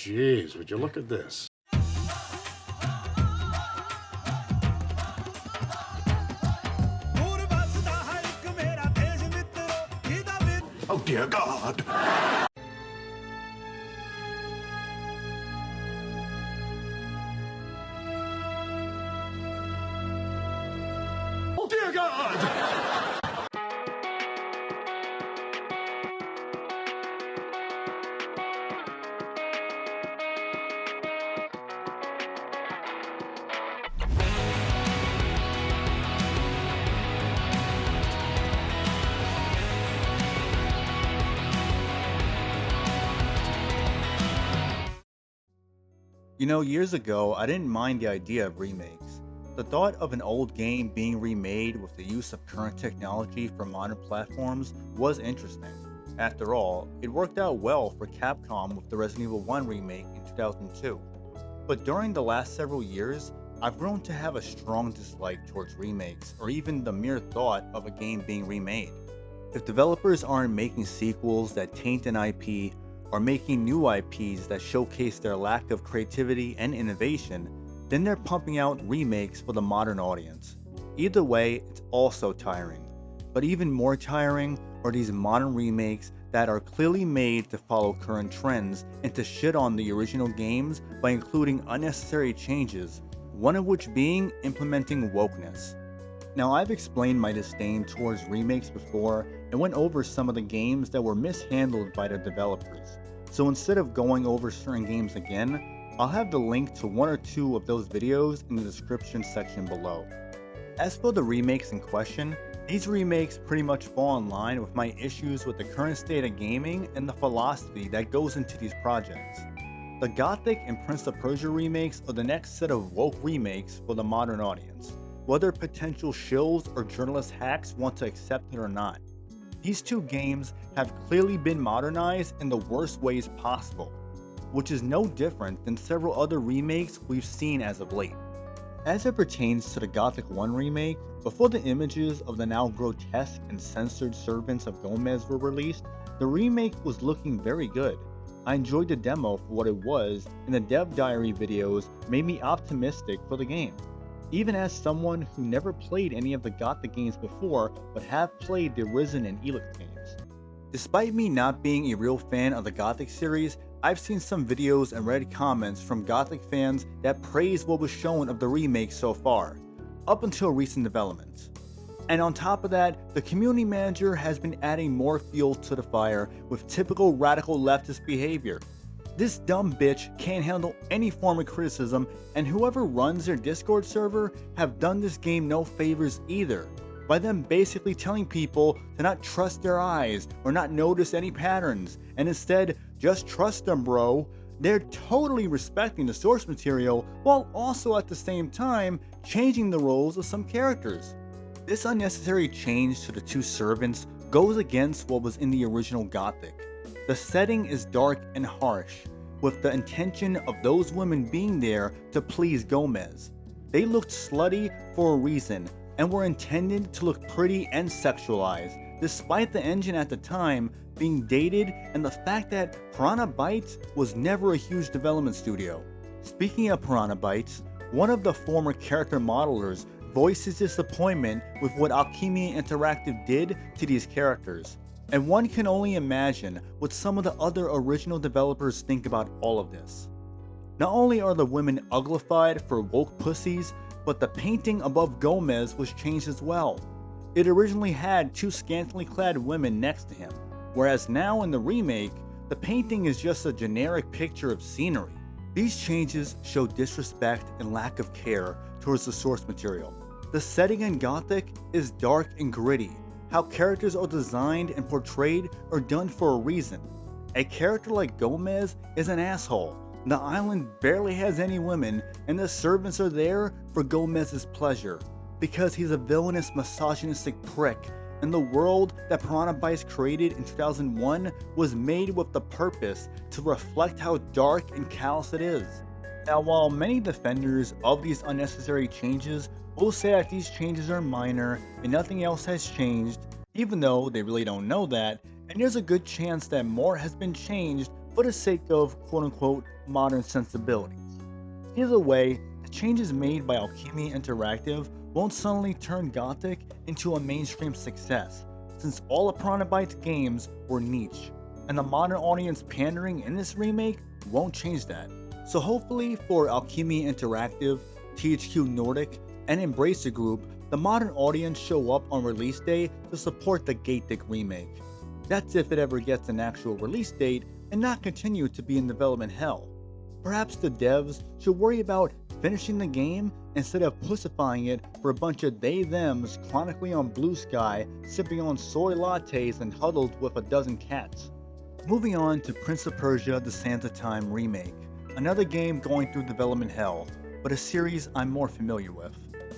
Jeez, would you look at this? Oh dear God! Oh dear God! You know, years ago, I didn't mind the idea of remakes. The thought of an old game being remade with the use of current technology for modern platforms was interesting. After all, it worked out well for Capcom with the Resident Evil 1 remake in 2002. But during the last several years, I've grown to have a strong dislike towards remakes or even the mere thought of a game being remade. If developers aren't making sequels that taint an IP or making new IPs that showcase their lack of creativity and innovation, then they're pumping out remakes for the modern audience. Either way, it's also tiring. But even more tiring are these modern remakes that are clearly made to follow current trends and to shit on the original games by including unnecessary changes, one of which being implementing wokeness. Now, I've explained my disdain towards remakes before and went over some of the games that were mishandled by the developers. So instead of going over certain games again, I'll have the link to one or two of those videos in the description section below. As for the remakes in question, these remakes pretty much fall in line with my issues with the current state of gaming and the philosophy that goes into these projects. The Gothic and Prince of Persia remakes are the next set of woke remakes for the modern audience, whether potential shills or journalist hacks want to accept it or not. These two games have clearly been modernized in the worst ways possible, which is no different than several other remakes we've seen as of late. As it pertains to the Gothic 1 remake, before the images of the now grotesque and censored servants of Gomez were released, the remake was looking very good. I enjoyed the demo for what it was, and the dev diary videos made me optimistic for the game. Even as someone who never played any of the Gothic games before, but have played the Risen and Elix games. Despite me not being a real fan of the Gothic series, I've seen some videos and read comments from Gothic fans that praise what was shown of the remake so far, up until recent developments. And on top of that, the community manager has been adding more fuel to the fire with typical radical leftist behavior. This dumb bitch can't handle any form of criticism, and whoever runs their Discord server have done this game no favors either, by them basically telling people to not trust their eyes or not notice any patterns, and instead just trust them, bro. They're totally respecting the source material while also at the same time changing the roles of some characters. This unnecessary change to the two servants goes against what was in the original Gothic. The setting is dark and harsh, with the intention of those women being there to please Gomez. They looked slutty for a reason, and were intended to look pretty and sexualized, despite the engine at the time being dated and the fact that Piranha Bytes was never a huge development studio. Speaking of Piranha Bytes, one of the former character modelers voices disappointment with what Alchemy Interactive did to these characters. And one can only imagine what some of the other original developers think about all of this. Not only are the women uglified for woke pussies, but the painting above Gomez was changed as well. It originally had two scantily clad women next to him, whereas now in the remake, the painting is just a generic picture of scenery. These changes show disrespect and lack of care towards the source material. The setting in Gothic is dark and gritty. How characters are designed and portrayed are done for a reason. A character like Gomez is an asshole. The island barely has any women, and the servants are there for Gomez's pleasure, because he's a villainous, misogynistic prick, and the world that Piranha Bytes created in 2001 was made with the purpose to reflect how dark and callous it is. Now, while many defenders of these unnecessary changes will say that these changes are minor and nothing else has changed, even though they really don't know that, and there's a good chance that more has been changed for the sake of quote-unquote modern sensibilities. Either way, the changes made by Alchemy Interactive won't suddenly turn Gothic into a mainstream success, since all of Piranha games were niche, and the modern audience pandering in this remake won't change that. So hopefully for Alchemy Interactive, THQ Nordic, and Embracer Group, the modern audience show up on release day to support the Gothic remake. That's if it ever gets an actual release date and not continue to be in development hell. Perhaps the devs should worry about finishing the game instead of pussifying it for a bunch of they-thems chronically on blue sky, sipping on soy lattes and huddled with a dozen cats. Moving on to Prince of Persia: The Sands of Time Remake, another game going through development hell, but a series I'm more familiar with.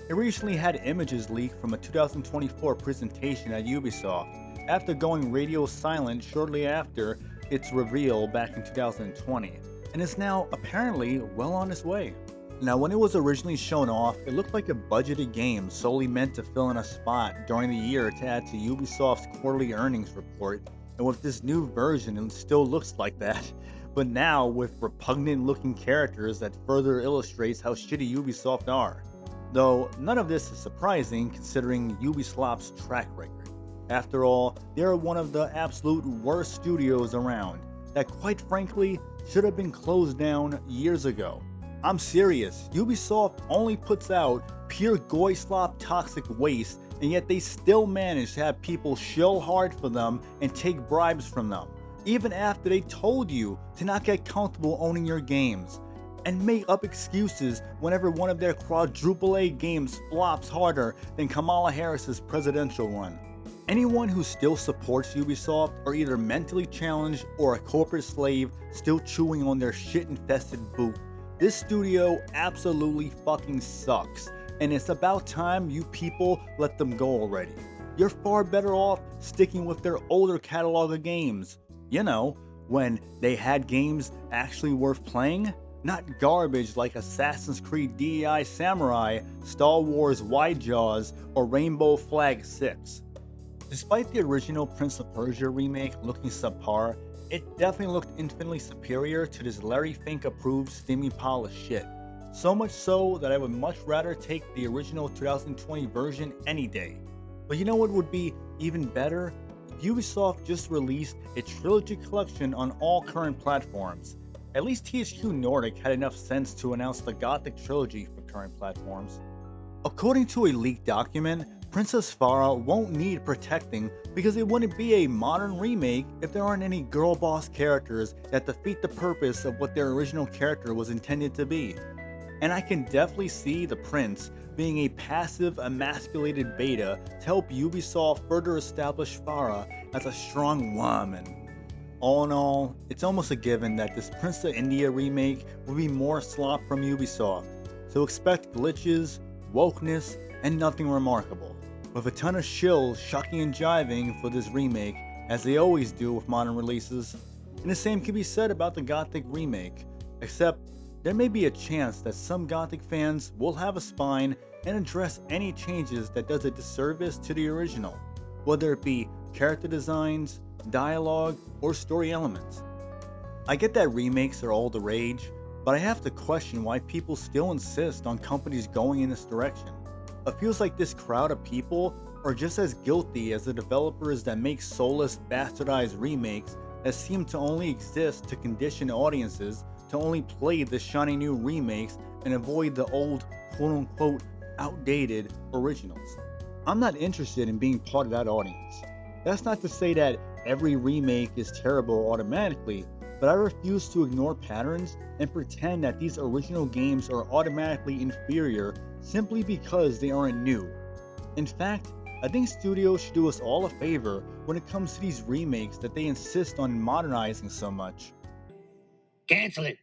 It recently had images leaked from a 2024 presentation at Ubisoft, after going radio silent shortly after its reveal back in 2020, and is now apparently well on its way. Now, when it was originally shown off, it looked like a budgeted game solely meant to fill in a spot during the year to add to Ubisoft's quarterly earnings report, and with this new version it still looks like that, but now with repugnant looking characters that further illustrates how shitty Ubisoft are. Though none of this is surprising considering Ubisoft's track record. After all, they are one of the absolute worst studios around, that quite frankly should have been closed down years ago. I'm serious, Ubisoft only puts out pure goy slop toxic waste, and yet they still manage to have people shill hard for them and take bribes from them, even after they told you to not get comfortable owning your games, and make up excuses whenever one of their quadruple A games flops harder than Kamala Harris's presidential run. Anyone who still supports Ubisoft are either mentally challenged or a corporate slave still chewing on their shit-infested boot. This studio absolutely fucking sucks, and it's about time you people let them go already. You're far better off sticking with their older catalog of games. You know, when they had games actually worth playing, not garbage like Assassin's Creed DEI Samurai, Star Wars Wide Jaws, or Rainbow Flag 6. Despite the original Prince of Persia remake looking subpar, it definitely looked infinitely superior to this Larry Fink approved steamy polished shit. So much so that I would much rather take the original 2020 version any day. But you know what would be even better? If Ubisoft just released a trilogy collection on all current platforms. At least THQ Nordic had enough sense to announce the Gothic trilogy for current platforms. According to a leaked document, Princess Farah won't need protecting because it wouldn't be a modern remake if there aren't any girl boss characters that defeat the purpose of what their original character was intended to be. And I can definitely see the prince being a passive, emasculated beta to help Ubisoft further establish Farah as a strong woman. All in all, it's almost a given that this Prince of India remake will be more slop from Ubisoft, so expect glitches, wokeness, and nothing remarkable, with a ton of shills shucking and jiving for this remake, as they always do with modern releases. And the same can be said about the Gothic remake, except there may be a chance that some Gothic fans will have a spine and address any changes that does a disservice to the original, whether it be character designs, dialogue, or story elements. I get that remakes are all the rage, but I have to question why people still insist on companies going in this direction. It feels like this crowd of people are just as guilty as the developers that make soulless, bastardized remakes that seem to only exist to condition audiences to only play the shiny new remakes and avoid the old, quote-unquote, outdated originals. I'm not interested in being part of that audience. That's not to say that every remake is terrible automatically, but I refuse to ignore patterns and pretend that these original games are automatically inferior simply because they aren't new. In fact, I think studios should do us all a favor when it comes to these remakes that they insist on modernizing so much. Cancel it.